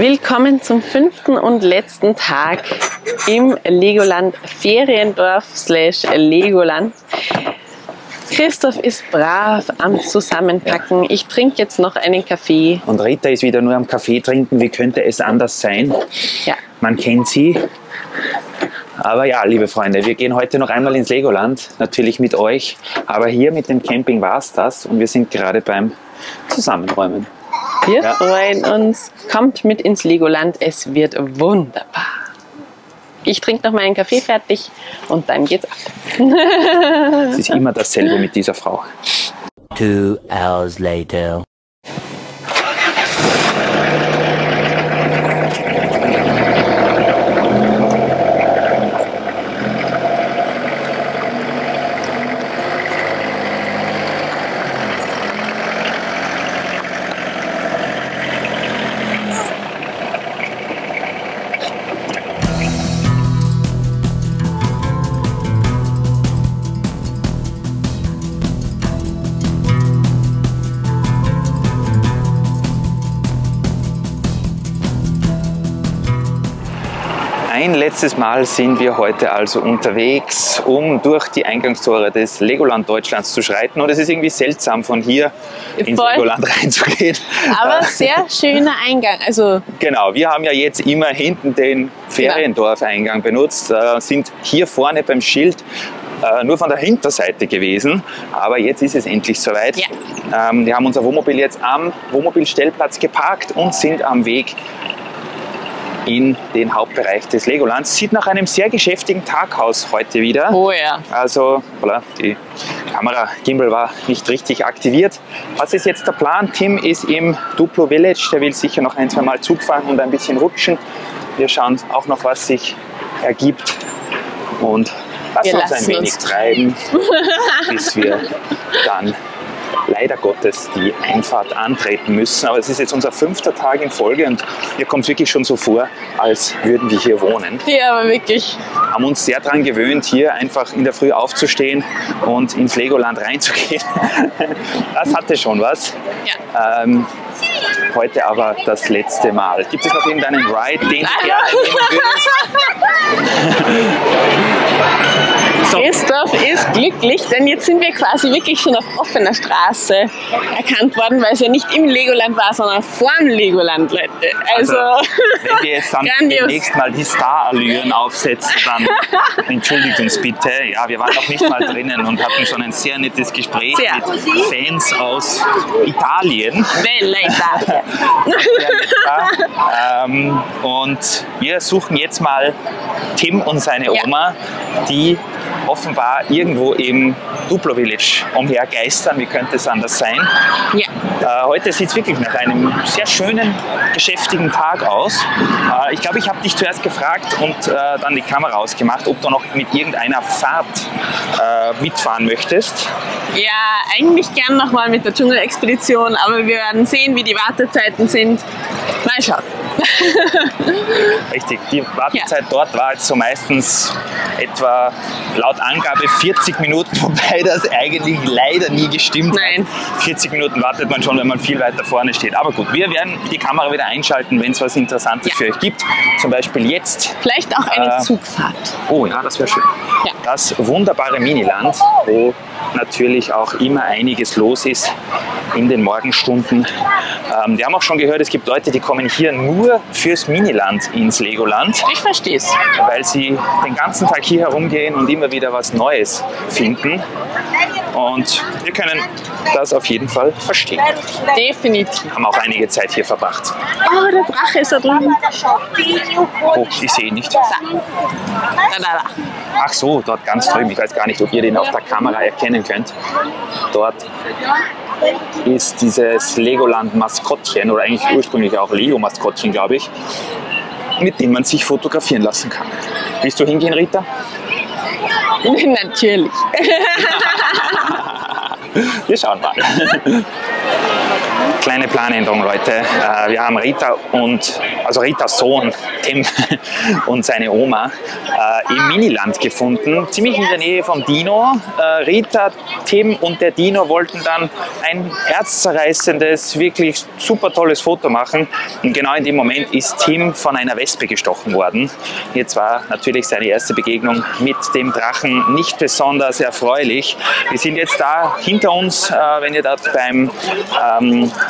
Willkommen zum 5. und letzten Tag im Legoland Feriendorf / Legoland. Christoph ist brav am Zusammenpacken. Ich trinke jetzt noch einen Kaffee. Und Rita ist wieder nur am Kaffee trinken. Wie könnte es anders sein? Ja. Man kennt sie. Aber ja, liebe Freunde, wir gehen heute noch einmal ins Legoland. Natürlich mit euch. Aber hier mit dem Camping war es das. Und wir sind gerade beim Zusammenräumen. Wir freuen uns. Kommt mit ins Legoland. Es wird wunderbar. Ich trinke noch meinen Kaffee fertig und dann geht's ab. Es ist immer dasselbe mit dieser Frau. 2 hours later. Ein letztes Mal sind wir heute also unterwegs, um durch die Eingangstore des Legoland Deutschlands zu schreiten. Und es ist irgendwie seltsam, von hier ins Legoland reinzugehen. Aber sehr schöner Eingang. Also genau, wir haben ja jetzt immer hinten den Feriendorf-Eingang benutzt, sind hier vorne beim Schild nur von der Hinterseite gewesen, aber jetzt ist es endlich soweit. Ja. Wir haben unser Wohnmobil jetzt am Wohnmobilstellplatz geparkt und sind am Weg in den Hauptbereich des Legolands. Sieht nach einem sehr geschäftigen Tag aus heute wieder. Oh ja. Also, voilà, die Kamera-Gimbal war nicht richtig aktiviert. Was ist jetzt der Plan? Tim ist im Duplo Village, der will sicher noch ein, zwei Mal Zug fahren und ein bisschen rutschen. Wir schauen auch noch, was sich ergibt und lassen uns ein wenig treiben, bis wir dann leider Gottes die Einfahrt antreten müssen. Aber es ist jetzt unser 5. Tag in Folge und mir kommt es wirklich schon so vor, als würden wir hier wohnen. Ja, aber wirklich. Haben uns sehr daran gewöhnt, hier einfach in der Früh aufzustehen und ins Legoland reinzugehen. Das hatte schon was. Ja. Heute aber das letzte Mal. Gibt es noch irgendeinen Ride, den du gerne nehmen würdest? So. Christoph ist glücklich, denn jetzt sind wir quasi wirklich schon auf offener Straße erkannt worden, weil es ja nicht im Legoland war, sondern vor dem Legoland, Leute. Also wenn wir jetzt dann grandios. Demnächst mal die Star-Allüren aufsetzen, dann entschuldigt uns bitte. Ja, wir waren noch nicht mal drinnen und hatten schon ein sehr nettes Gespräch mit Fans aus Italien. Bella Italia. Und wir suchen jetzt mal Tim und seine Oma, die offenbar irgendwo im Duplo Village umhergeistern. Wie könnte es anders sein? Ja. Heute sieht es wirklich nach einem sehr schönen, geschäftigen Tag aus. Ich glaube, ich habe dich zuerst gefragt und dann die Kamera ausgemacht, ob du noch mit irgendeiner Fahrt mitfahren möchtest. Ja, eigentlich gern nochmal mit der Dschungelexpedition, aber wir werden sehen, wie die Wartezeiten sind. Mal schauen. Richtig, die Wartezeit dort war jetzt so meistens etwa laut Angabe 40 Minuten, wobei das eigentlich leider nie gestimmt hat. 40 Minuten wartet man schon, wenn man viel weiter vorne steht. Aber gut, wir werden die Kamera wieder einschalten, wenn es was Interessantes für euch gibt. Zum Beispiel jetzt. Vielleicht auch eine Zugfahrt. Oh ja, das wäre schön. Ja. Das wunderbare Miniland, wo natürlich auch immer einiges los ist in den Morgenstunden. Wir haben auch schon gehört, es gibt Leute, die kommen hier nur fürs Miniland ins Legoland. Ich verstehe es. Weil sie den ganzen Tag hier herumgehen und immer wieder was Neues finden. Und wir können das auf jeden Fall verstehen. Definitiv. Haben auch einige Zeit hier verbracht. Oh, der Drache ist da drüben. Oh, ich sehe ihn nicht. Da. Ach so, dort ganz drüben. Ich weiß gar nicht, ob ihr den auf der Kamera erkennen könnt. Dort ist dieses Legoland-Maskottchen oder eigentlich ursprünglich auch Lego-Maskottchen, glaube ich, mit dem man sich fotografieren lassen kann. Willst du hingehen, Rita? Natürlich. Wir schauen mal. Kleine Planänderung, Leute. Wir haben Ritas Sohn Tim und seine Oma im Miniland gefunden, ziemlich in der Nähe vom Dino. Rita, Tim und der Dino wollten dann ein herzzerreißendes, wirklich super tolles Foto machen. Und genau in dem Moment ist Tim von einer Wespe gestochen worden. Jetzt war natürlich seine erste Begegnung mit dem Drachen nicht besonders erfreulich. Wir sind jetzt da hinter uns, wenn ihr dort beim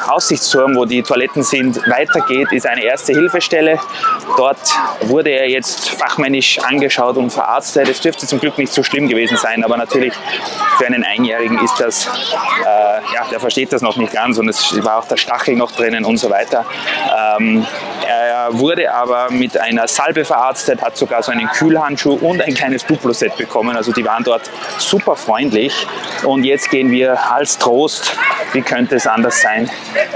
Aussichtsturm, wo die Toiletten sind, weitergeht, ist eine Erste-Hilfestelle. Dort wurde er jetzt fachmännisch angeschaut und verarztet. Es dürfte zum Glück nicht so schlimm gewesen sein, aber natürlich für einen Einjährigen ist das, der versteht das noch nicht ganz und es war auch der Stachel noch drinnen und so weiter. Er wurde aber mit einer Salbe verarztet, hat sogar so einen Kühlhandschuh und ein kleines Duplo-Set bekommen. Also die waren dort super freundlich. Und jetzt gehen wir als Trost, wie könnte es anders sein,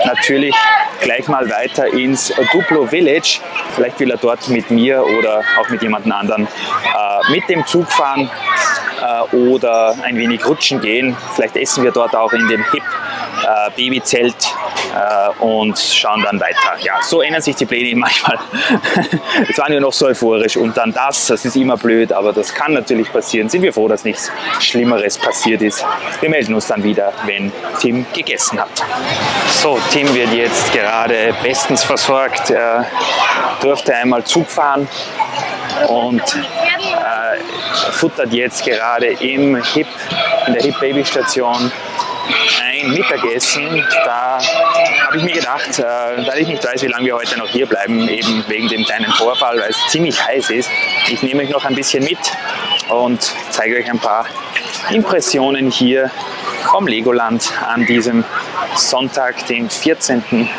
natürlich gleich mal weiter ins Duplo Village. Vielleicht will er dort mit mir oder auch mit jemand anderen mit dem Zug fahren oder ein wenig rutschen gehen. Vielleicht essen wir dort auch in dem Hip Babyzelt und schauen dann weiter. Ja, so ändern sich die Pläne manchmal. Jetzt waren wir noch so euphorisch und dann das ist immer blöd, aber das kann natürlich passieren. Sind wir froh, dass nichts Schlimmeres passiert ist. Wir melden uns dann wieder, wenn Tim gegessen hat. So, Tim wird jetzt gerade bestens versorgt. Er durfte einmal Zug fahren und futtert jetzt gerade in der Hip Baby Station ein Mittagessen. Da habe ich mir gedacht, da ich nicht weiß, wie lange wir heute noch hier bleiben, eben wegen dem kleinen Vorfall, weil es ziemlich heiß ist, ich nehme euch noch ein bisschen mit und zeige euch ein paar Impressionen hier vom Legoland an diesem Sonntag, den 14.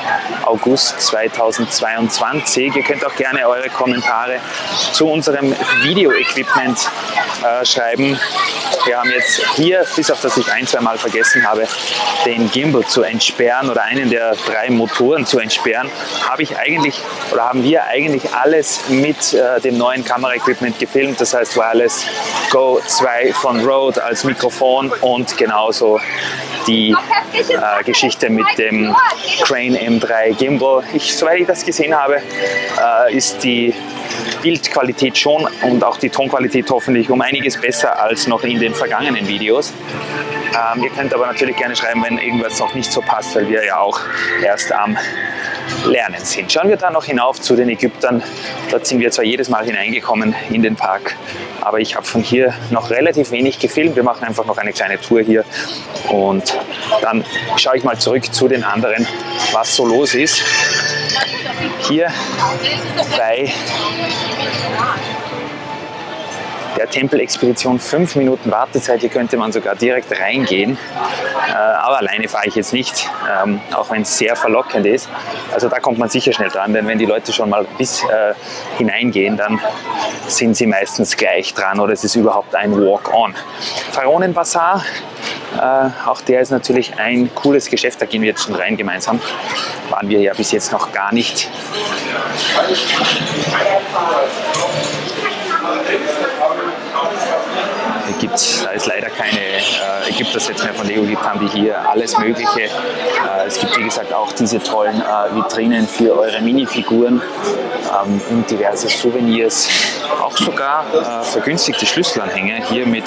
August 2022. Ihr könnt auch gerne eure Kommentare zu unserem Video-Equipment schreiben. Wir haben jetzt hier, bis auf das ich ein-, zweimal vergessen habe, den Gimbal zu entsperren oder einen der 3 Motoren zu entsperren, haben wir eigentlich alles mit dem neuen Kameraequipment gefilmt. Das heißt Wireless Go 2 von Rode als Mikrofon und genauso die Geschichte mit dem Crane M3 Gimbal. Soweit ich das gesehen habe, ist die Bildqualität schon und auch die Tonqualität hoffentlich um einiges besser als noch in den vergangenen Videos. Ihr könnt aber natürlich gerne schreiben, wenn irgendwas noch nicht so passt, weil wir ja auch erst am Lernen sind. Schauen wir dann noch hinauf zu den Ägyptern. Dort sind wir zwar jedes Mal hineingekommen in den Park, aber ich habe von hier noch relativ wenig gefilmt. Wir machen einfach noch eine kleine Tour hier und dann schaue ich mal zurück zu den anderen, was so los ist. Hier bei der Tempelexpedition 5 Minuten Wartezeit, hier könnte man sogar direkt reingehen, aber alleine fahre ich jetzt nicht, auch wenn es sehr verlockend ist. Also da kommt man sicher schnell dran, denn wenn die Leute schon mal bis hineingehen, dann sind sie meistens gleich dran oder es ist überhaupt ein Walk-on. Pharaonenbazar, auch der ist natürlich ein cooles Geschäft, da gehen wir jetzt schon rein gemeinsam. Waren wir ja bis jetzt noch gar nicht. Da es leider keine Ägypter-Sets mehr von Lego gibt, haben die hier alles Mögliche. Es gibt wie gesagt auch diese tollen Vitrinen für eure Minifiguren und diverse Souvenirs. Auch sogar vergünstigte Schlüsselanhänger hier mit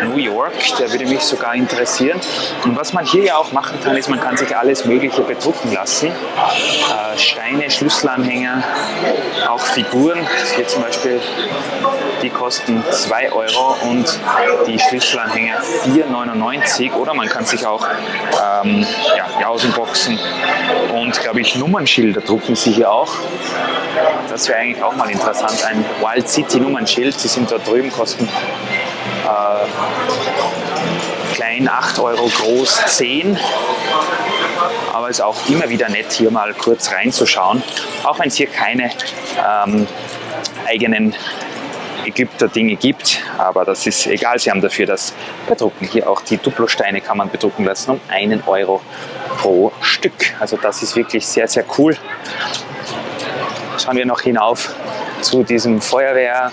New York, der würde mich sogar interessieren. Und was man hier ja auch machen kann, ist, man kann sich alles Mögliche bedrucken lassen. Steine, Schlüsselanhänger, auch Figuren. Hier zum Beispiel, die kosten 2 Euro und die Schlüsselanhänger 4,99 oder man kann sich auch Jausenboxen und glaube ich Nummernschilder drucken sie hier auch. Das wäre eigentlich auch mal interessant, ein Wild City Nummernschild, die sind dort drüben, kosten klein 8 Euro, groß 10. Aber es ist auch immer wieder nett, hier mal kurz reinzuschauen, auch wenn es hier keine eigenen Ägypter-Dinge gibt, aber das ist egal, sie haben dafür das Bedrucken. Hier auch die Duplo-Steine kann man bedrucken lassen um 1 Euro pro Stück. Also das ist wirklich sehr, sehr cool. Schauen wir noch hinauf zu diesem Feuerwehr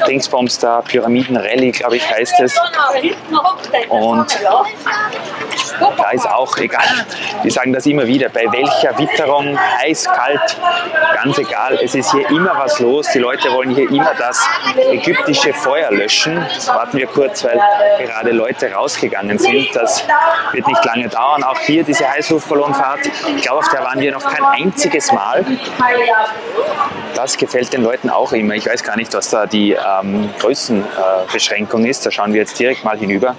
Dingsbums da, Pyramidenrallye, glaube ich, heißt es. Und da ist auch egal, wir sagen das immer wieder, bei welcher Witterung, heiß, kalt, ganz egal, es ist hier immer was los. Die Leute wollen hier immer das ägyptische Feuer löschen. Jetzt warten wir kurz, weil gerade Leute rausgegangen sind. Das wird nicht lange dauern. Auch hier diese Heißluftballonfahrt, ich glaube, auf der waren wir noch kein einziges Mal. Das gefällt den Leuten auch immer. Ich weiß gar nicht, was da die Größenbeschränkung ist. Da schauen wir jetzt direkt mal hinüber,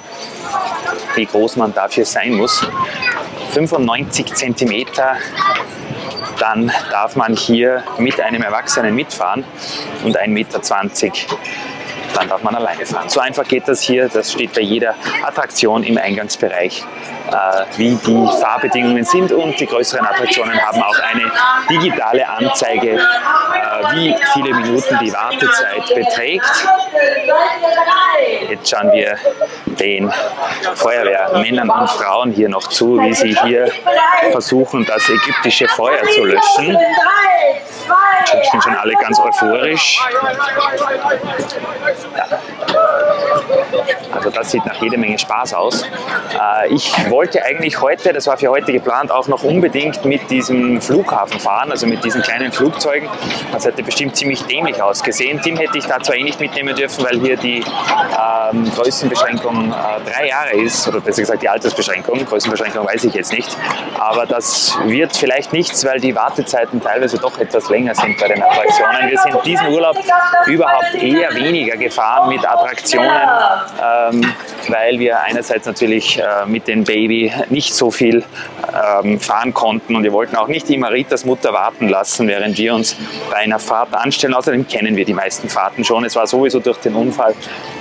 wie groß man dafür sein muss. 95 cm, dann darf man hier mit einem Erwachsenen mitfahren und 1,20 Meter, dann darf man alleine fahren. So einfach geht das hier, das steht bei jeder Attraktion im Eingangsbereich, wie die Fahrbedingungen sind, und die größeren Attraktionen haben auch eine digitale Anzeige, wie viele Minuten die Wartezeit beträgt. Jetzt schauen wir den Feuerwehrmännern und Frauen hier noch zu, wie sie hier versuchen, das ägyptische Feuer zu löschen. Die sind schon alle ganz euphorisch. Ja. Also das sieht nach jede Menge Spaß aus. Ich wollte eigentlich heute, das war für heute geplant, auch noch unbedingt mit diesem Flughafen fahren, also mit diesen kleinen Flugzeugen. Das hätte bestimmt ziemlich dämlich ausgesehen. Tim hätte ich da zwar nicht mitnehmen dürfen, weil hier die Größenbeschränkung 3 Jahre ist, oder besser gesagt die Altersbeschränkung. Größenbeschränkung weiß ich jetzt nicht. Aber das wird vielleicht nichts, weil die Wartezeiten teilweise doch etwas länger sind bei den Attraktionen. Wir sind diesen Urlaub überhaupt eher weniger gefahren mit Attraktionen, weil wir einerseits natürlich mit dem Baby nicht so viel fahren konnten, und wir wollten auch nicht immer Ritas Mutter warten lassen, während wir uns bei einer Fahrt anstellen. Außerdem kennen wir die meisten Fahrten schon. Es war sowieso durch den Unfall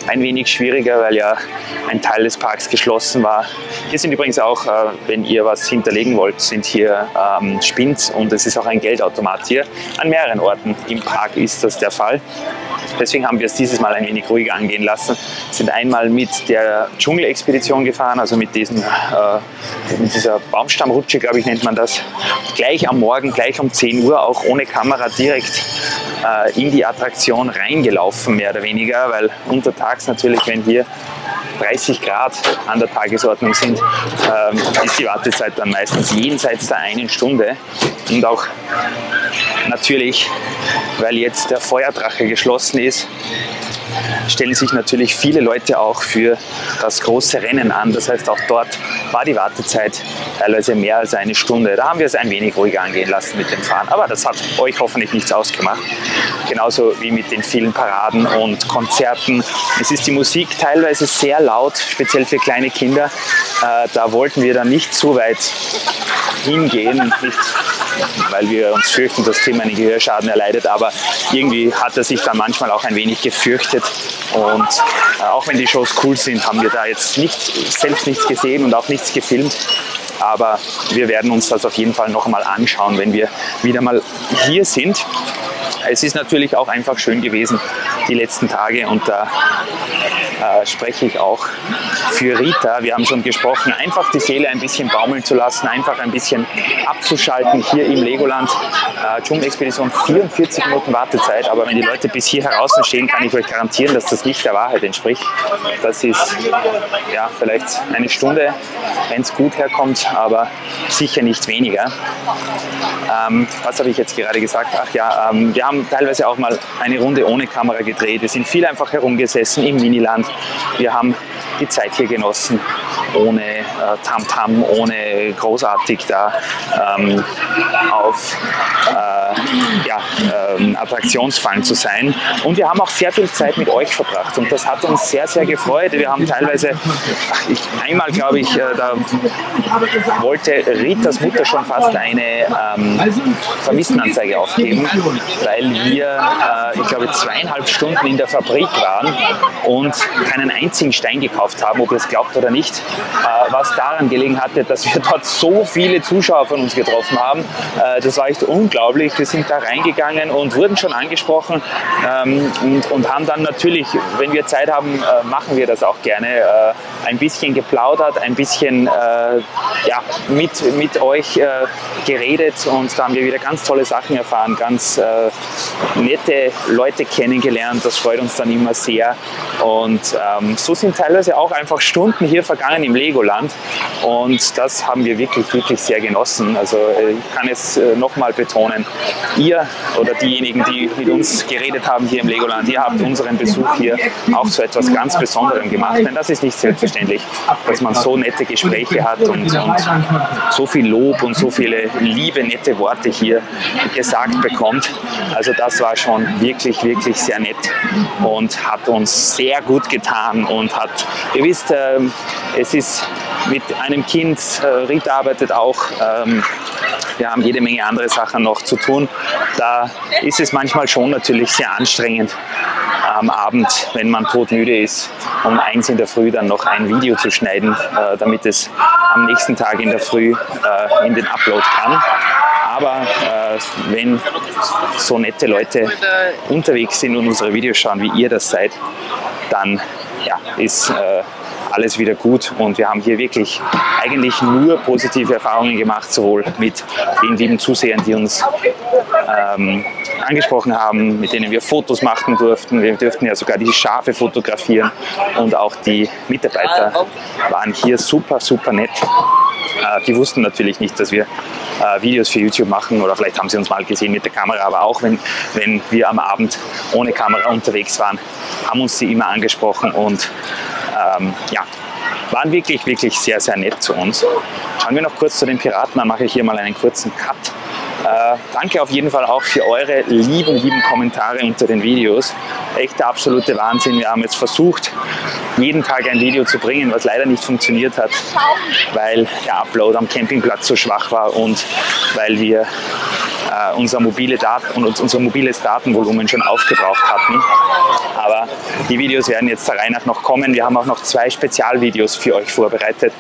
ein wenig schwieriger, weil ja ein Teil des Parks geschlossen war. Hier sind übrigens auch, wenn ihr was hinterlegen wollt, sind hier Spins, und es ist auch ein Geldautomat hier. An mehreren Orten im Park ist das der Fall. Deswegen haben wir es dieses Mal ein wenig ruhiger angehen lassen. Wir sind einmal mit der Dschungelexpedition gefahren, also mit dieser Baumstammrutsche, glaube ich, nennt man das. Gleich am Morgen, gleich um 10 Uhr, auch ohne Kamera, direkt in die Attraktion reingelaufen, mehr oder weniger, weil untertags natürlich, wenn hier 30 Grad an der Tagesordnung sind, ist die Wartezeit dann meistens jenseits der 1 Stunde. Und auch natürlich, weil jetzt der Feuerdrache geschlossen ist, stellen sich natürlich viele Leute auch für das große Rennen an. Das heißt, auch dort war die Wartezeit teilweise mehr als 1 Stunde. Da haben wir es ein wenig ruhiger angehen lassen mit dem Fahren. Aber das hat euch hoffentlich nichts ausgemacht. Genauso wie mit den vielen Paraden und Konzerten. Es ist die Musik teilweise sehr laut, speziell für kleine Kinder. Da wollten wir dann nicht zu weit hingehen, nicht weil wir uns fürchten, dass Tim einen Gehörschaden erleidet, aber irgendwie hat er sich dann manchmal auch ein wenig gefürchtet. Und auch wenn die Shows cool sind, haben wir da jetzt selbst nichts gesehen und auch nichts gefilmt. Aber wir werden uns das auf jeden Fall noch einmal anschauen, wenn wir wieder mal hier sind. Es ist natürlich auch einfach schön gewesen, die letzten Tage, und da spreche ich auch für Rita. Wir haben schon gesprochen, einfach die Seele ein bisschen baumeln zu lassen, einfach ein bisschen abzuschalten hier im Legoland. Dschungelexpedition, 44 Minuten Wartezeit, aber wenn die Leute bis hier draußen stehen, kann ich euch garantieren, dass das nicht der Wahrheit entspricht. Das ist ja vielleicht 1 Stunde, wenn es gut herkommt, aber sicher nicht weniger. Was habe ich jetzt gerade gesagt? Ach ja, wir haben teilweise auch mal eine Runde ohne Kamera gedreht. Wir sind viel einfach herumgesessen im Miniland. Wir haben die Zeit hier genossen, ohne Tamtam, ohne großartig da auf Attraktionsfallen zu sein. Und wir haben auch sehr viel Zeit mit euch verbracht, und das hat uns sehr, sehr gefreut. Wir haben teilweise, einmal glaube ich, da wollte Ritas Mutter schon fast eine Vermisstenanzeige aufgeben, weil wir, ich glaube, 2,5 Stunden in der Fabrik waren und keinen einzigen Stein gekauft haben, ob ihr es glaubt oder nicht. was daran gelegen hatte, dass wir dort so viele Zuschauer von uns getroffen haben. Das war echt unglaublich. Wir sind da reingegangen und wurden schon angesprochen und haben dann natürlich, wenn wir Zeit haben, machen wir das auch gerne, ein bisschen geplaudert, ein bisschen mit euch geredet, und da haben wir wieder ganz tolle Sachen erfahren, ganz nette Leute kennengelernt. Das freut uns dann immer sehr, und so sind teilweise auch einfach Stunden hier vergangen im Legoland, und das haben wir wirklich sehr genossen. Also ich kann es nochmal betonen, ihr oder diejenigen, die mit uns geredet haben hier im Legoland, ihr habt unseren Besuch hier auch zu etwas ganz Besonderem gemacht, denn das ist nicht selbstverständlich, dass man so nette Gespräche hat und so viel Lob und so viele liebe, nette Worte hier gesagt bekommt. Also das war schon wirklich sehr nett und hat uns sehr gut getan und hat, ihr wisst, es ist mit einem Kind, Rita arbeitet auch, wir haben jede Menge andere Sachen noch zu tun. Da ist es manchmal schon natürlich sehr anstrengend, am Abend, wenn man todmüde ist, um 1 in der Früh dann noch ein Video zu schneiden, damit es am nächsten Tag in der Früh in den Upload kann. Aber wenn so nette Leute unterwegs sind und unsere Videos schauen, wie ihr das seid, dann ist alles wieder gut, und wir haben hier wirklich eigentlich nur positive Erfahrungen gemacht, sowohl mit den lieben Zusehern, die uns angesprochen haben, mit denen wir Fotos machen durften. Wir durften ja sogar die Schafe fotografieren, und auch die Mitarbeiter waren hier super nett. Die wussten natürlich nicht, dass wir Videos für YouTube machen, oder vielleicht haben sie uns mal gesehen mit der Kamera, aber auch wenn wir am Abend ohne Kamera unterwegs waren, haben uns sie immer angesprochen und waren wirklich sehr nett zu uns. Schauen wir noch kurz zu den Piraten, dann mache ich hier mal einen kurzen Cut. Danke auf jeden Fall auch für eure lieben Kommentare unter den Videos. Echt der absolute Wahnsinn. Wir haben jetzt versucht, jeden Tag ein Video zu bringen, was leider nicht funktioniert hat, weil der Upload am Campingplatz so schwach war und weil wir unser mobiles Datenvolumen schon aufgebraucht hatten. Aber die Videos werden jetzt der Reihe nach noch kommen. Wir haben auch noch 2 Spezialvideos für euch vorbereitet.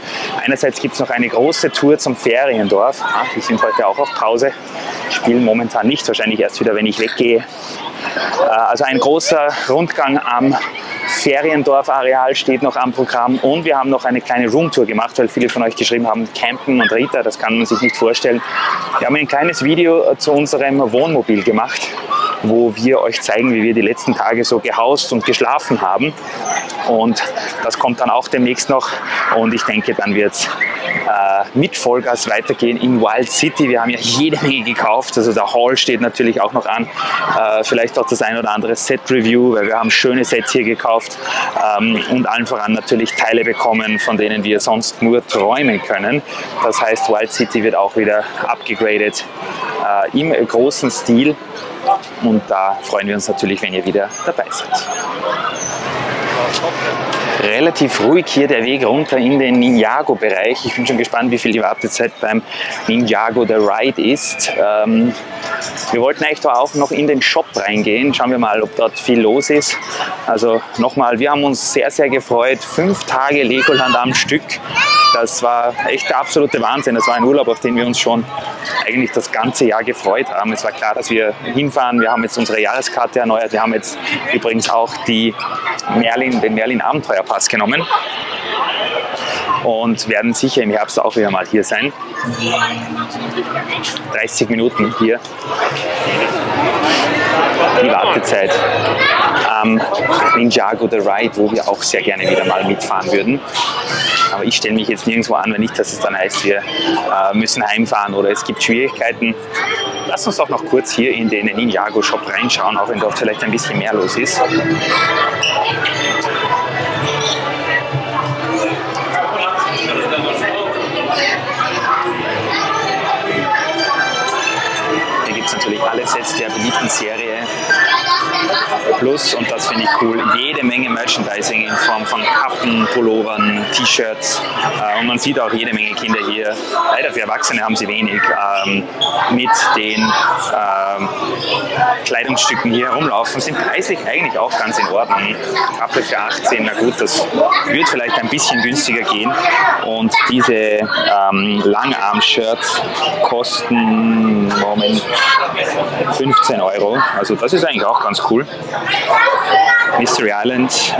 Einerseits gibt es noch eine große Tour zum Feriendorf. Die sind heute auch auf Pause, spielen momentan nicht, wahrscheinlich erst wieder, wenn ich weggehe. Also ein großer Rundgang am Feriendorf-Areal steht noch am Programm, und wir haben noch eine kleine Roomtour gemacht, weil viele von euch geschrieben haben, Campen und Rita, das kann man sich nicht vorstellen. Wir haben ein kleines Video zu unserem Wohnmobil gemacht, wo wir euch zeigen, wie wir die letzten Tage so gehaust und geschlafen haben, und das kommt dann auch demnächst noch, und ich denke, dann wird es mit Vollgas weitergehen in Wild City. Wir haben ja jede Menge gekauft, also der Haul steht natürlich auch noch an, vielleicht auch das ein oder andere Set-Review, weil wir haben schöne Sets hier gekauft, und allen voran natürlich Teile bekommen, von denen wir sonst nur träumen können. Das heißt, Wild City wird auch wieder abgegradet im großen Stil, und da freuen wir uns natürlich, wenn ihr wieder dabei seid. Relativ ruhig hier der Weg runter in den Ninjago-Bereich. Ich bin schon gespannt, wie viel die Wartezeit beim Ninjago The Ride ist. Wir wollten eigentlich auch noch in den Shop reingehen. Schauen wir mal, ob dort viel los ist. Also nochmal, wir haben uns sehr gefreut. 5 Tage Legoland am Stück. Das war echt der absolute Wahnsinn. Das war ein Urlaub, auf den wir uns schon eigentlich das ganze Jahr gefreut haben. Es war klar, dass wir hinfahren. Wir haben jetzt unsere Jahreskarte erneuert. Wir haben jetzt übrigens auch den Merlin Abenteuerpass genommen und werden sicher im Herbst auch wieder mal hier sein. 30 Minuten hier. Die Wartezeit am Ninjago The Ride, wo wir auch sehr gerne wieder mal mitfahren würden. Aber ich stelle mich jetzt nirgendwo an, wenn nicht, dass es dann heißt, wir müssen heimfahren oder es gibt Schwierigkeiten. Lass uns doch noch kurz hier in den Ninjago Shop reinschauen, auch wenn dort vielleicht ein bisschen mehr los ist. Hier gibt es natürlich alle Sets der beliebten Serie. Plus, und das finde ich cool, jede Menge Merchandising in Form von Kappen, Pullovern, T-Shirts, und man sieht auch jede Menge Kinder hier, leider für Erwachsene haben sie wenig, mit den Kleidungsstücken hier herumlaufen, sind preislich eigentlich auch ganz in Ordnung. Kappe für 18, na gut, das wird vielleicht ein bisschen günstiger gehen. Und diese Langarm-Shirts kosten, Moment, 15 €. Also das ist eigentlich auch ganz cool. Mystery Island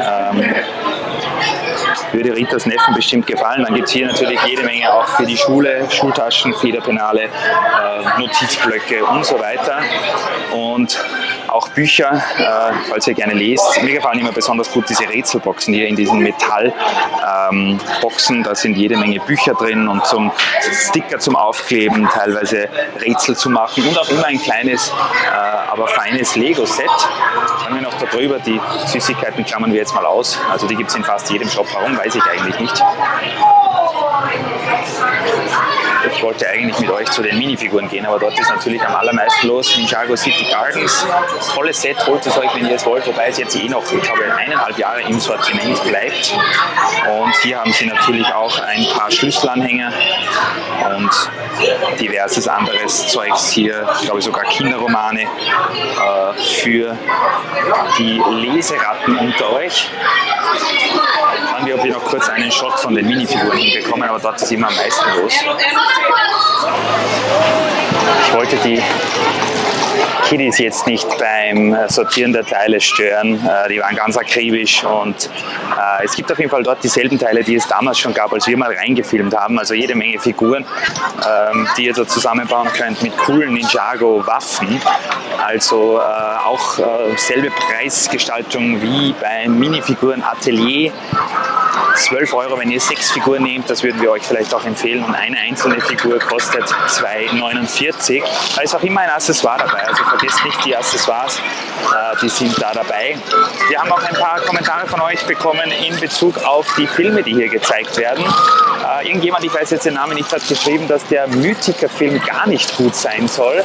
würde Ritas Neffen bestimmt gefallen. Dann gibt es hier natürlich jede Menge auch für die Schule, Schultaschen, Federpenale, Notizblöcke und so weiter. Und auch Bücher, falls ihr gerne lest. Mir gefallen immer besonders gut diese Rätselboxen hier in diesen Metallboxen. Da sind jede Menge Bücher drin und zum Sticker zum Aufkleben, teilweise Rätsel zu machen und auch immer ein kleines, aber feines Lego-Set. Dann haben wir noch da drüber, die Süßigkeiten klammern wir jetzt mal aus. Also die gibt es in fast jedem Shop. Warum, weiß ich eigentlich nicht. Ich wollte eigentlich mit euch zu den Minifiguren gehen, aber dort ist natürlich am allermeisten los. Ninjago City Gardens. Tolles Set, holt es euch, wenn ihr es wollt, wobei es jetzt noch, ich glaube, 1,5 Jahre im Sortiment bleibt. Und hier haben sie natürlich auch ein paar Schlüsselanhänger und diverses anderes Zeugs hier. Ich glaube sogar Kinderromane für die Leseratten unter euch. Schauen wir, ob wir noch kurz einen Shot von den Minifiguren hinbekommen, aber dort ist immer am meisten los. Ich wollte die Kiddies jetzt nicht beim Sortieren der Teile stören. Die waren ganz akribisch und es gibt auf jeden Fall dort dieselben Teile, die es damals schon gab, als wir mal reingefilmt haben. Also jede Menge Figuren, die ihr da zusammenbauen könnt mit coolen Ninjago-Waffen. Also auch selbe Preisgestaltung wie beim Minifiguren-Atelier. 12 €, wenn ihr 6 Figuren nehmt, das würden wir euch vielleicht auch empfehlen. Und eine einzelne Figur kostet 2,49 €. Da ist auch immer ein Accessoire dabei, also vergesst nicht die Accessoires, die sind da dabei. Wir haben auch ein paar Kommentare von euch bekommen in Bezug auf die Filme, die hier gezeigt werden. Irgendjemand, ich weiß jetzt den Namen nicht, hat geschrieben, dass der Mythica-Film gar nicht gut sein soll.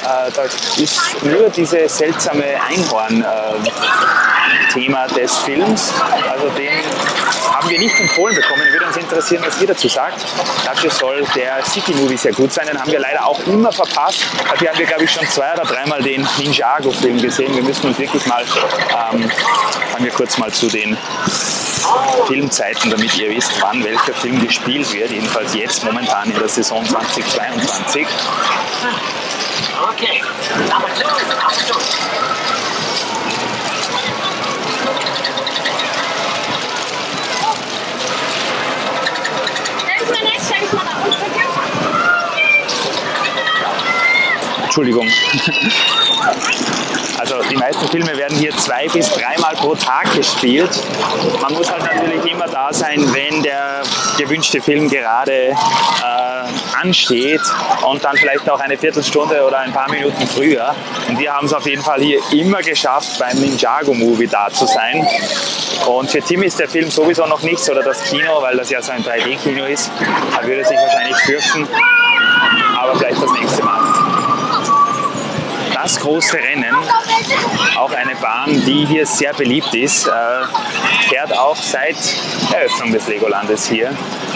Da ist nur diese seltsame Einhorn-Thema des Films, also den haben wir nicht empfohlen bekommen. Würde uns interessieren, was ihr dazu sagt. Dafür soll der City Movie sehr gut sein. Den haben wir leider auch immer verpasst. Dafür haben wir, glaube ich, schon 2- oder 3-mal den Ninjago-Film gesehen. Wir müssen uns wirklich mal, fangen wir kurz mal zu den Filmzeiten, damit ihr wisst, wann welcher Film gespielt wird. Jedenfalls jetzt momentan in der Saison 2022. Okay. Entschuldigung. Also die meisten Filme werden hier 2- bis 3-mal pro Tag gespielt. Man muss halt natürlich immer da sein, wenn der gewünschte Film gerade ansteht und dann vielleicht auch eine Viertelstunde oder ein paar Minuten früher. Und wir haben es auf jeden Fall hier immer geschafft, beim Ninjago Movie da zu sein. Und für Tim ist der Film sowieso noch nichts oder das Kino, weil das ja so ein 3D-Kino ist. Er würde sich wahrscheinlich fürchten, aber vielleicht das nächste Mal. Das große Rennen, auch eine Bahn, die hier sehr beliebt ist, fährt auch seit Eröffnung des Legolandes hier,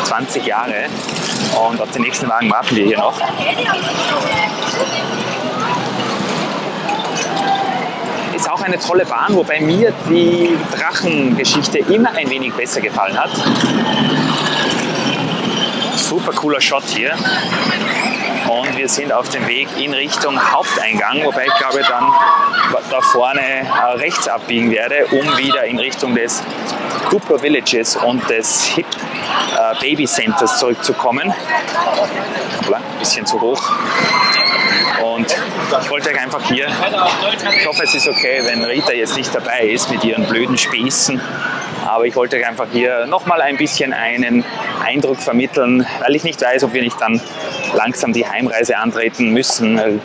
20 Jahre. Und auf den nächsten Wagen warten wir hier noch. Ist auch eine tolle Bahn, wobei mir die Drachengeschichte immer ein wenig besser gefallen hat. Super cooler Shot hier. Und wir sind auf dem Weg in Richtung Haupteingang, wobei ich glaube dann da vorne rechts abbiegen werde, um wieder in Richtung des Duplo Villages und des Hip Baby Centers zurückzukommen. Hoppla, ein bisschen zu hoch. Und ich wollte euch einfach hier, ich hoffe es ist okay, wenn Rita jetzt nicht dabei ist mit ihren blöden Späßen, aber ich wollte euch einfach hier nochmal ein bisschen einen Eindruck vermitteln, weil ich nicht weiß, ob wir nicht dann langsam die Heimreise antreten müssen, weil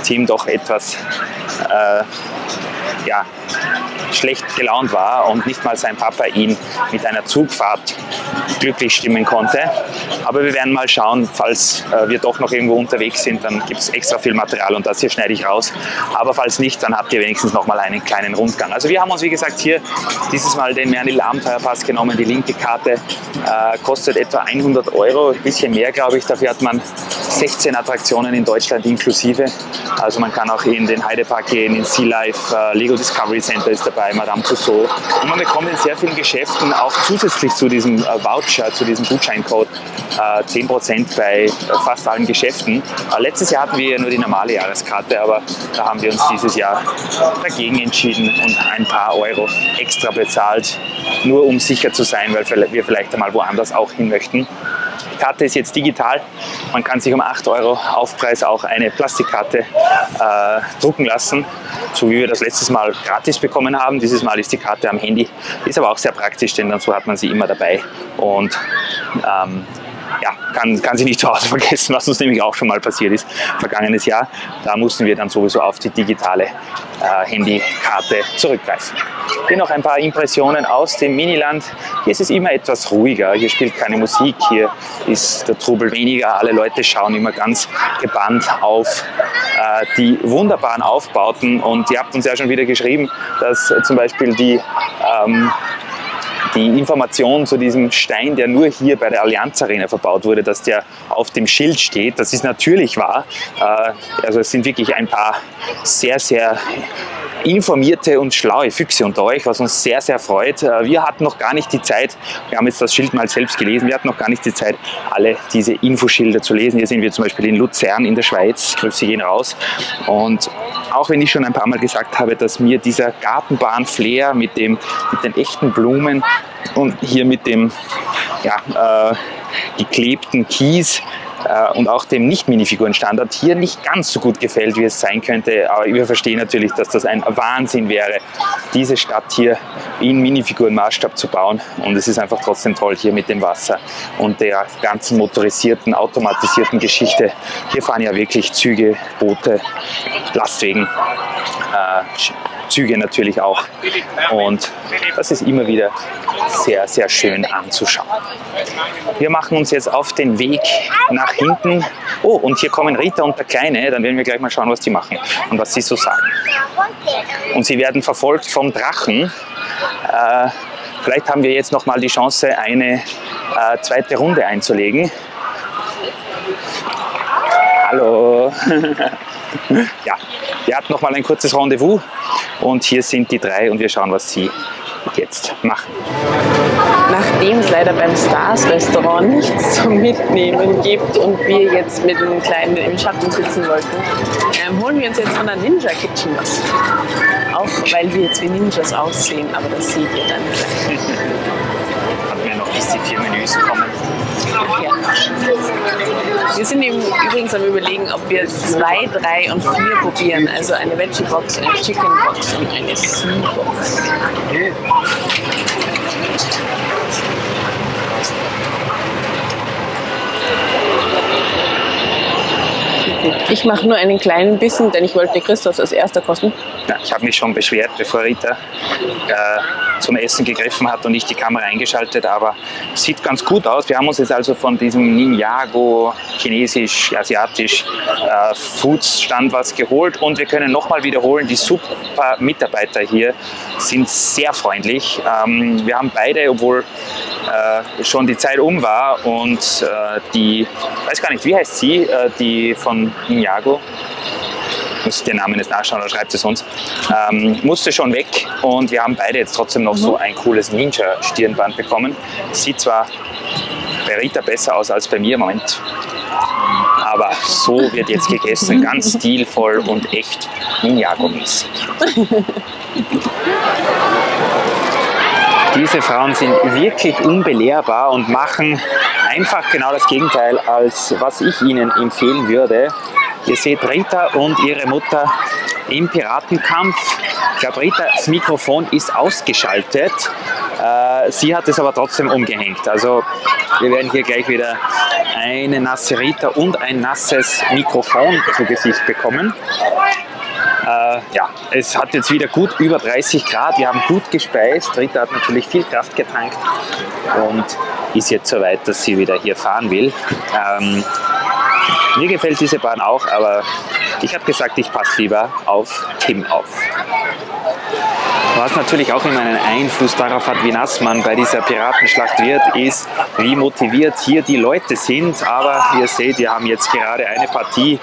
Team doch etwas schlecht gelaunt war und nicht mal sein Papa ihn mit einer Zugfahrt glücklich stimmen konnte. Aber wir werden mal schauen, falls wir doch noch irgendwo unterwegs sind, dann gibt es extra viel Material und das hier schneide ich raus. Aber falls nicht, dann habt ihr wenigstens noch mal einen kleinen Rundgang. Also wir haben uns, wie gesagt, hier dieses Mal den Mernil Abenteuerpass genommen. Die linke Karte kostet etwa 100 Euro, ein bisschen mehr, glaube ich. Dafür hat man 16 Attraktionen in Deutschland inklusive. Also man kann auch in den Heidepark gehen, in Sea Life, Lego Discovery Center ist dabei, Madame Tussauds. Und man bekommt in sehr vielen Geschäften auch zusätzlich zu diesem Voucher, zu diesem Gutscheincode 10% bei fast allen Geschäften. Letztes Jahr hatten wir ja nur die normale Jahreskarte, aber da haben wir uns dieses Jahr dagegen entschieden und ein paar Euro extra bezahlt, nur um sicher zu sein, weil wir vielleicht einmal woanders auch hin möchten. Die Karte ist jetzt digital. Man kann sich um 8 Euro Aufpreis auch eine Plastikkarte drucken lassen, so wie wir das letztes Mal gratis bekommen haben. Dieses Mal ist die Karte am Handy, ist aber auch sehr praktisch, denn dann so hat man sie immer dabei und ja, kann sie nicht zu Hause vergessen, was uns nämlich auch schon mal passiert ist, vergangenes Jahr. Da mussten wir dann sowieso auf die digitale Handykarte zurückgreifen. Hier noch ein paar Impressionen aus dem Miniland. Hier ist es immer etwas ruhiger, hier spielt keine Musik, hier ist der Trubel weniger. Alle Leute schauen immer ganz gebannt auf die wunderbaren Aufbauten und ihr habt uns ja schon wieder geschrieben, dass zum Beispiel die Information zu diesem Stein, der nur hier bei der Allianz Arena verbaut wurde, dass der auf dem Schild steht, das ist natürlich wahr. Also es sind wirklich ein paar sehr, sehr informierte und schlaue Füchse unter euch, was uns sehr, sehr freut. Wir hatten noch gar nicht die Zeit, wir haben jetzt das Schild mal selbst gelesen, wir hatten noch gar nicht die Zeit, alle diese Infoschilder zu lesen. Hier sind wir zum Beispiel in Luzern in der Schweiz, Grüße gehen raus. Und auch wenn ich schon ein paar Mal gesagt habe, dass mir dieser Gartenbahn-Flair mit den echten Blumen und hier mit dem geklebten Kies und auch dem Nicht-Minifiguren-Standard hier nicht ganz so gut gefällt, wie es sein könnte. Aber wir verstehen natürlich, dass das ein Wahnsinn wäre, diese Stadt hier in Minifiguren-Maßstab zu bauen. Und es ist einfach trotzdem toll hier mit dem Wasser und der ganzen motorisierten, automatisierten Geschichte. Hier fahren ja wirklich Züge, Boote, Lastwagen, Züge natürlich auch. Und das ist immer wieder sehr, sehr schön anzuschauen. Wir machen uns jetzt auf den Weg nach hinten. Oh, und hier kommen Rita und der Kleine. Dann werden wir gleich mal schauen, was die machen und was sie so sagen. Und sie werden verfolgt vom Drachen. Vielleicht haben wir jetzt noch mal die Chance, eine zweite Runde einzulegen. Hallo. Ja, wir hatten noch mal ein kurzes Rendezvous und hier sind die drei und wir schauen, was sie jetzt machen. Nachdem es leider beim Stars Restaurant nichts zum Mitnehmen gibt und wir jetzt mit dem Kleinen im Schatten sitzen wollten, holen wir uns jetzt von der Ninja Kitchen was. Auch weil wir jetzt wie Ninjas aussehen, aber das seht ihr dann gleich. Warten wir noch, bis die 4 Menüs kommen. Ja. Wir sind eben übrigens am Überlegen, ob wir 2, 3 und 4 probieren. Also eine Veggie Box, eine Chicken Box und eine Sea Box. Ich mache nur einen kleinen Bissen, denn ich wollte Christoph als erster kosten. Ja, ich habe mich schon beschwert, bevor Rita zum Essen gegriffen hat und ich die Kamera eingeschaltet, aber es sieht ganz gut aus. Wir haben uns jetzt also von diesem Ninjago chinesisch, asiatisch Foods-Stand was geholt und wir können nochmal wiederholen, die super Mitarbeiter hier sind sehr freundlich. Wir haben beide, obwohl schon die Zeit um war und die, weiß gar nicht, wie heißt sie, die von Ninjago, muss ich den Namen jetzt nachschauen oder schreibt es uns, musste schon weg und wir haben beide jetzt trotzdem noch so ein cooles Ninja-Stirnband bekommen. Sieht zwar bei Rita besser aus als bei mir im Moment, aber so wird jetzt gegessen, ganz stilvoll und echt Ninjago-mäßig. Diese Frauen sind wirklich unbelehrbar und machen einfach genau das Gegenteil, als was ich ihnen empfehlen würde. Ihr seht Rita und ihre Mutter im Piratenkampf. Ich glaube, Ritas Mikrofon ist ausgeschaltet. Sie hat es aber trotzdem umgehängt. Also wir werden hier gleich wieder eine nasse Rita und ein nasses Mikrofon zu Gesicht bekommen. Ja, es hat jetzt wieder gut über 30 Grad. Wir haben gut gespeist. Rita hat natürlich viel Kraft getankt und ist jetzt so weit, dass sie wieder hier fahren will. Mir gefällt diese Bahn auch, aber ich habe gesagt, ich passe lieber auf Tim auf. Was natürlich auch immer einen Einfluss darauf hat, wie nass man bei dieser Piratenschlacht wird, ist, wie motiviert hier die Leute sind. Aber wie ihr seht, wir haben jetzt gerade eine Partie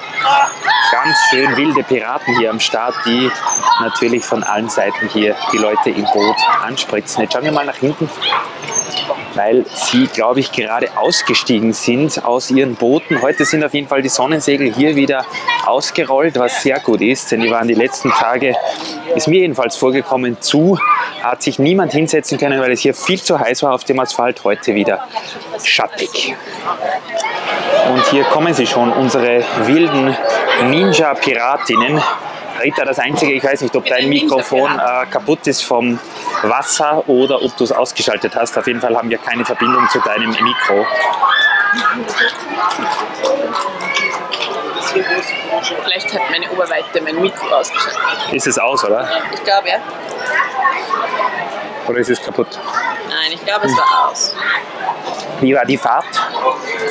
ganz schön wilde Piraten hier am Start, die natürlich von allen Seiten hier die Leute im Boot anspritzen. Jetzt schauen wir mal nach hinten, weil sie, glaube ich, gerade ausgestiegen sind aus ihren Booten. Heute sind auf jeden Fall die Sonnensegel hier wieder ausgerollt, was sehr gut ist, denn die waren die letzten Tage, ist mir jedenfalls vorgekommen, hat sich niemand hinsetzen können, weil es hier viel zu heiß war auf dem Asphalt. Heute wieder schattig. Und hier kommen sie schon, unsere wilden Ninja-Piratinnen. Rita, das Einzige, ich weiß nicht, ob dein Mikrofon kaputt ist vom Wasser oder ob du es ausgeschaltet hast. Auf jeden Fall haben wir keine Verbindung zu deinem Mikro. Vielleicht hat meine Oberweite mein Mikro ausgeschaltet. Ist es aus, oder? Ich glaube, ja. Oder ist es kaputt? Nein, ich glaube, es war aus. Wie war die Fahrt?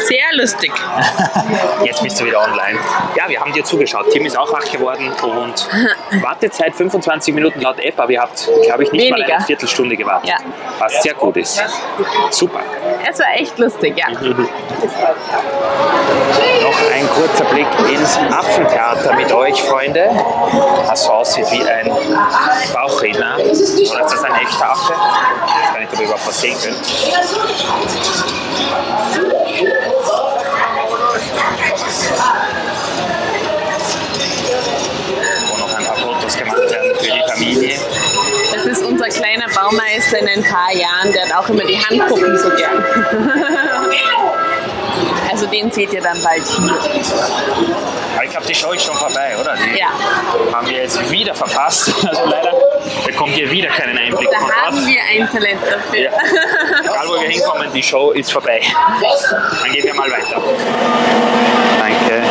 Sehr lustig. Jetzt bist du wieder online. Ja, wir haben dir zugeschaut. Tim ist auch wach geworden und Wartezeit 25 Minuten laut App, aber ihr habt, glaube ich, nicht mal eine Viertelstunde gewartet. Ja. Was sehr gut ist. Super. Es war echt lustig, ja. Noch ein kurzer Blick ins Affentheater mit euch, Freunde. Das so aussieht wie ein Bauchredner. Oder ist das ein echter Affe? Ich weiß gar nicht, ob ihr überhaupt was sehen könnt. Wo noch ein paar Fotos gemacht werden für die Familie. Das ist unser kleiner Baumeister in ein paar Jahren, der hat auch immer die Handpuppen so gern. Also den seht ihr dann bald hier. Ich glaube, die Show ist schon vorbei, oder? Die Ja. haben wir jetzt wieder verpasst. Also leider bekommt ihr wieder keinen Einblick Da von haben dort. wir ein Talent dafür. Ja. Egal, wo wir hinkommen, die Show ist vorbei. Dann gehen wir mal weiter. Danke.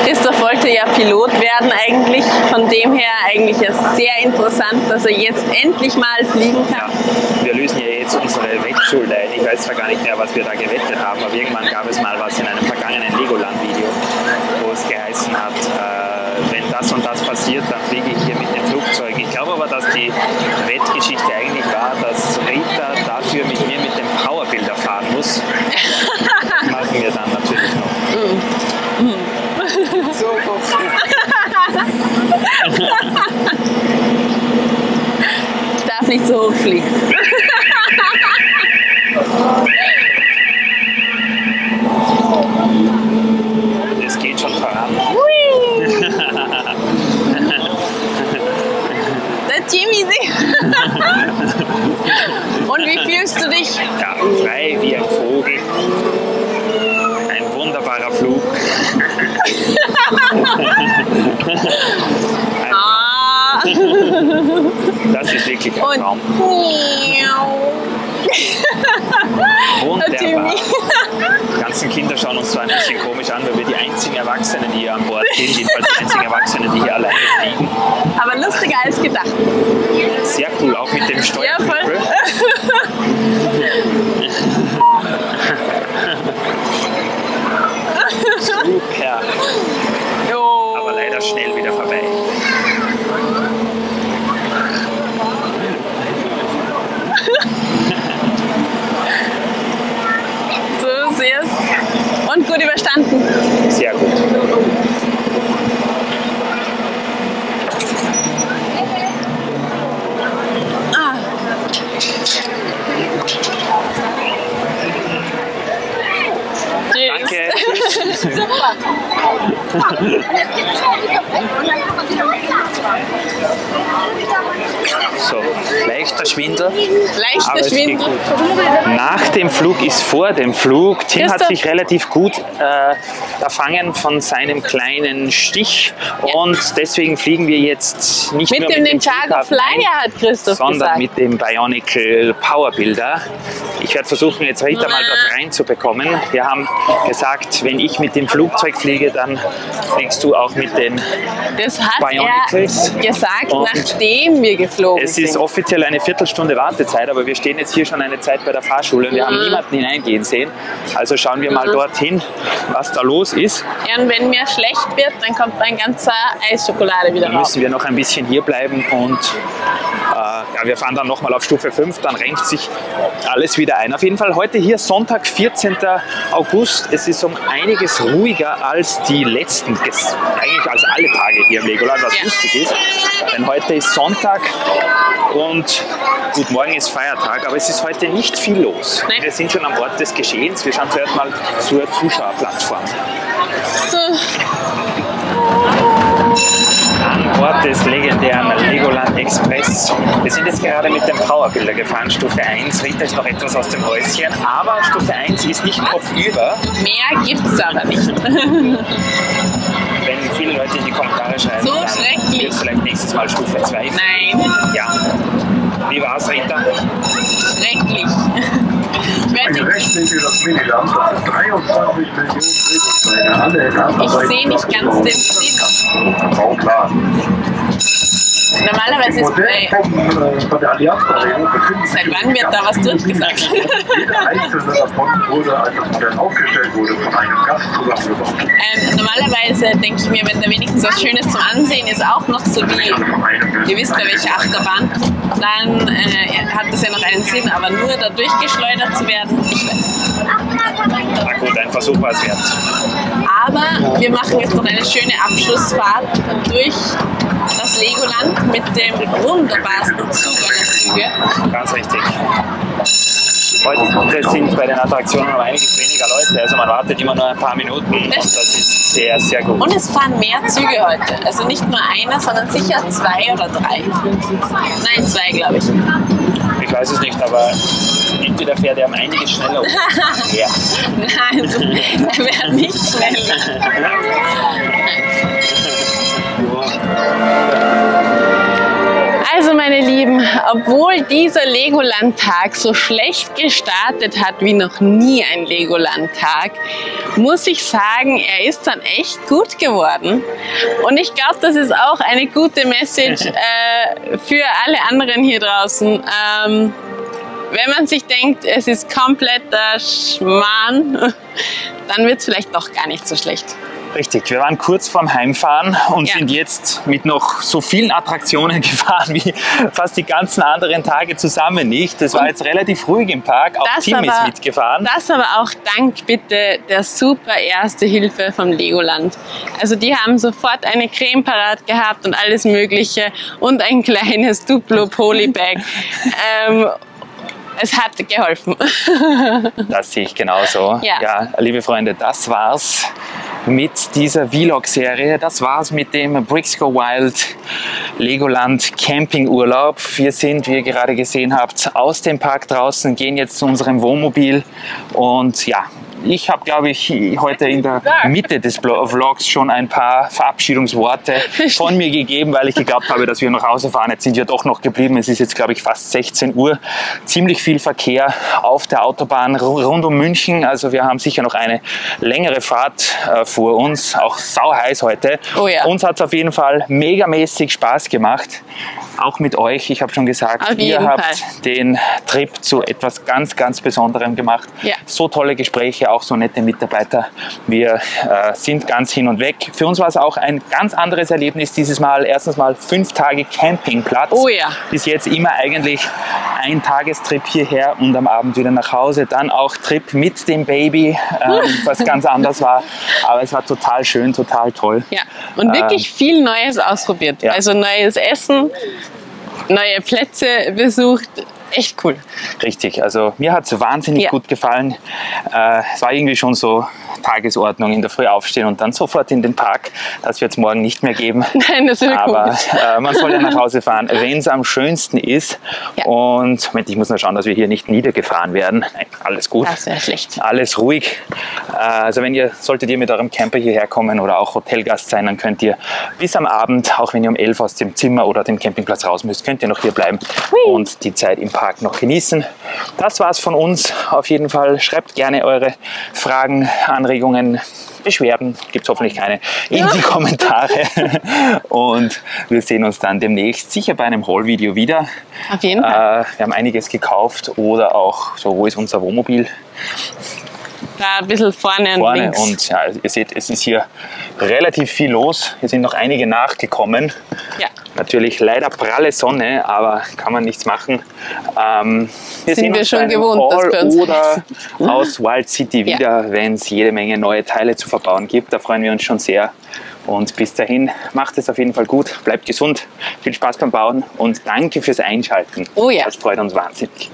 Christoph wollte ja Pilot werden eigentlich, von dem her eigentlich ist sehr interessant, dass er jetzt endlich mal fliegen kann. Ja, wir lösen ja jetzt unsere Wettschuld ein. Ich weiß zwar gar nicht mehr, was wir da gewettet haben, aber irgendwann gab es mal was in einem vergangenen Legoland-Video, wo es geheißen hat, wenn das und das passiert, dann fliege ich hier mit dem Flugzeug. Ich glaube aber, dass die Wettgeschichte eigentlich war, dass Rita dafür mit mir mit dem Powerbuilder fahren muss. Das machen wir dann natürlich noch. So gut. Ich darf nicht so hoch fliegen. Es geht schon voran. Der Jimmy sieht. Und wie fühlst du dich? Ja, frei wie ein Vogel. Ein wunderbarer Flug. Das ist wirklich ein Traum. Wunderbar. Die ganzen Kinder schauen uns so ein bisschen komisch an, weil wir die einzigen Erwachsenen hier an Bord sind, jedenfalls die einzigen Erwachsenen, die hier alleine fliegen. Aber lustiger als gedacht. Sehr cool, auch mit dem Ja, Steuerknüppel. Super. Jo. Aber leider schnell wieder vorbei. So sehr und gut überstanden. Sehr gut. leichter Schwindel. Leichter Aber es geht Schwindel. gut. Nach dem Flug ist vor dem Flug. Tim hat Christoph. sich relativ gut erfangen von seinem kleinen Stich und deswegen fliegen wir jetzt nicht Mit nur dem mit dem Ninjago Flughafen ein, Flyer hat Christoph sondern gesagt. mit dem Bionicle Power Builder. Ich werde versuchen, jetzt Rita mal dort reinzubekommen. Wir haben gesagt, wenn ich mit dem Flugzeug fliege, dann fliegst du auch mit den Das hat Bionicles. er gesagt, Und nachdem wir geflogen Es ist sind. offiziell eine Viertelstunde Wartezeit, aber wir stehen jetzt hier schon eine Zeit bei der Fahrschule und wir haben niemanden hineingehen sehen. Also schauen wir mal dorthin, was da los ist. Ja, und wenn mir schlecht wird, dann kommt ein ganzer Eisschokolade wieder Dann raus. müssen wir noch ein bisschen hier bleiben und ja, wir fahren dann nochmal auf Stufe 5, dann renkt sich alles wieder ein. Auf jeden Fall heute hier Sonntag, 14. August. Es ist um einiges ruhiger als die letzten, eigentlich als alle Tage hier im Legoland, was Ja. lustig ist. Denn heute ist Sonntag und gut, morgen ist Feiertag, aber es ist heute nicht viel los. Nein. Wir sind schon am Ort des Geschehens. Wir schauen zuerst mal zur Zuschauerplattform. An Ort des legendären Legoland Express. Wir sind jetzt gerade mit dem Powerbuilder gefahren, Stufe 1. Rita ist noch etwas aus dem Häuschen, aber Stufe 1 ist nicht kopfüber. Mehr gibt's aber nicht. Wenn viele Leute in die Kommentare schreiben, So dann schrecklich. wird es vielleicht nächstes Mal Stufe 2. Nein, Ja. Wie war's, Rita? schrecklich. Ich weiß Ein nicht, rechtwinkliges Miniland, das 23 Millionen Drehgutsteine alle in ich sehe nicht ganz den Sinn. Bauplan. Normalerweise ist Modell von der Allianz-Bewegung befindet seit wann wird da was durchgesagt? Jeder einzelne davon wurde, als das Modell aufgestellt wurde, von einem Gast zusammengebaut. Normalerweise denke ich mir, wenn da wenigstens was Schönes zum Ansehen ist, auch noch so wie, ihr wisst bei welcher Achterbahn, dann hat das ja noch einen Sinn, aber nur da durchgeschleudert zu werden, ich weiß. Na gut, ein Versuch war es wert. Aber wir machen jetzt noch eine schöne Abschlussfahrt durch das Legoland mit dem wunderbarsten Zug aller Züge. Ganz richtig. Heute sind bei den Attraktionen noch einiges weniger Leute, also man wartet immer nur ein paar Minuten und das ist sehr, sehr gut. Und es fahren mehr Züge heute. Also nicht nur einer, sondern sicher 2 oder 3. Nein, 2 glaube ich. Ich weiß es nicht, aber entweder fährt er um einiges schneller oder mehr. Nein, also, er wäre nicht schneller. Also meine Lieben, obwohl dieser Legoland-Tag so schlecht gestartet hat wie noch nie ein Legoland-Tag, muss ich sagen, er ist dann echt gut geworden. Und ich glaube, das ist auch eine gute Message für alle anderen hier draußen. Wenn man sich denkt, es ist kompletter Schmarrn, dann wird es vielleicht doch gar nicht so schlecht. Richtig, wir waren kurz vorm Heimfahren und sind jetzt mit noch so vielen Attraktionen gefahren wie fast die ganzen anderen Tage zusammen nicht. Das war jetzt relativ ruhig im Park, auch Tim ist mitgefahren. Das aber auch dank bitte der super Erste Hilfe vom Legoland. Also die haben sofort eine Creme parat gehabt und alles mögliche und ein kleines Duplo-Polybag. Es hat geholfen. Das sehe ich genauso. Ja. Ja, liebe Freunde, das war's mit dieser Vlog-Serie. Das war's mit dem Bricks Go Wild Legoland Campingurlaub. Wir sind, wie ihr gerade gesehen habt, aus dem Park draußen, gehen jetzt zu unserem Wohnmobil und ja, ich habe, glaube ich, heute in der Mitte des Vlogs schon ein paar Verabschiedungsworte von mir gegeben, weil ich geglaubt habe, dass wir nach Hause fahren. Jetzt sind wir doch noch geblieben. Es ist jetzt, glaube ich, fast 16 Uhr. Ziemlich viel Verkehr auf der Autobahn rund um München. Also wir haben sicher noch eine längere Fahrt vor uns. Auch sau heiß heute. Oh ja. Uns hat es auf jeden Fall megamäßig Spaß gemacht. Auch mit euch. Ich habe schon gesagt, Auf ihr jeden habt Fall. den Trip zu etwas ganz, ganz Besonderem gemacht. Ja. So tolle Gespräche, auch so nette Mitarbeiter. Wir sind ganz hin und weg. Für uns war es auch ein ganz anderes Erlebnis dieses Mal. Erstens mal 5 Tage Campingplatz. Oh ja. Bis jetzt immer eigentlich ein Tagestrip hierher und am Abend wieder nach Hause. Dann auch Trip mit dem Baby, was ganz anders war. Aber es war total schön, total toll. Ja, und wirklich viel Neues ausprobiert. Ja. Also neues Essen, neue Plätze besucht. Echt cool. Richtig, also mir hat es wahnsinnig Ja. gut gefallen. Es war irgendwie schon so Tagesordnung, in der Früh aufstehen und dann sofort in den Park. Das wird es morgen nicht mehr geben. Nein, das wäre Aber komisch. man soll ja nach Hause fahren, wenn es am schönsten ist. Ja. Und Moment, ich muss nur schauen, dass wir hier nicht niedergefahren werden. Nein, alles gut. Das wäre schlecht. Alles ruhig. Also solltet ihr mit eurem Camper hierher kommen oder auch Hotelgast sein, dann könnt ihr bis am Abend, auch wenn ihr um 11 aus dem Zimmer oder dem Campingplatz raus müsst, könnt ihr noch hier bleiben und die Zeit im Park noch genießen. Das war's von uns. Auf jeden Fall schreibt gerne eure Fragen, Anregungen, Beschwerden, gibt es hoffentlich keine, in die Kommentare. Und wir sehen uns dann demnächst sicher bei einem Haul-Video wieder. Auf jeden Fall. Wir haben einiges gekauft oder auch so, wo ist unser Wohnmobil? Da ein bisschen vorne und links. Und ja, ihr seht, es ist hier relativ viel los. Hier sind noch einige nachgekommen. Ja. Natürlich leider pralle Sonne, aber kann man nichts machen. Wir Sind wir uns schon bei einem gewohnt, dass Haul bei uns oder aus Wild City Ja. wieder, wenn es jede Menge neue Teile zu verbauen gibt. Da freuen wir uns schon sehr. Und bis dahin, macht es auf jeden Fall gut, bleibt gesund, viel Spaß beim Bauen und danke fürs Einschalten. Oh ja. Das freut uns wahnsinnig.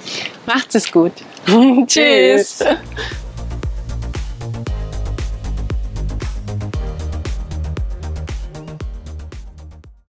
Macht's es gut. Tschüss.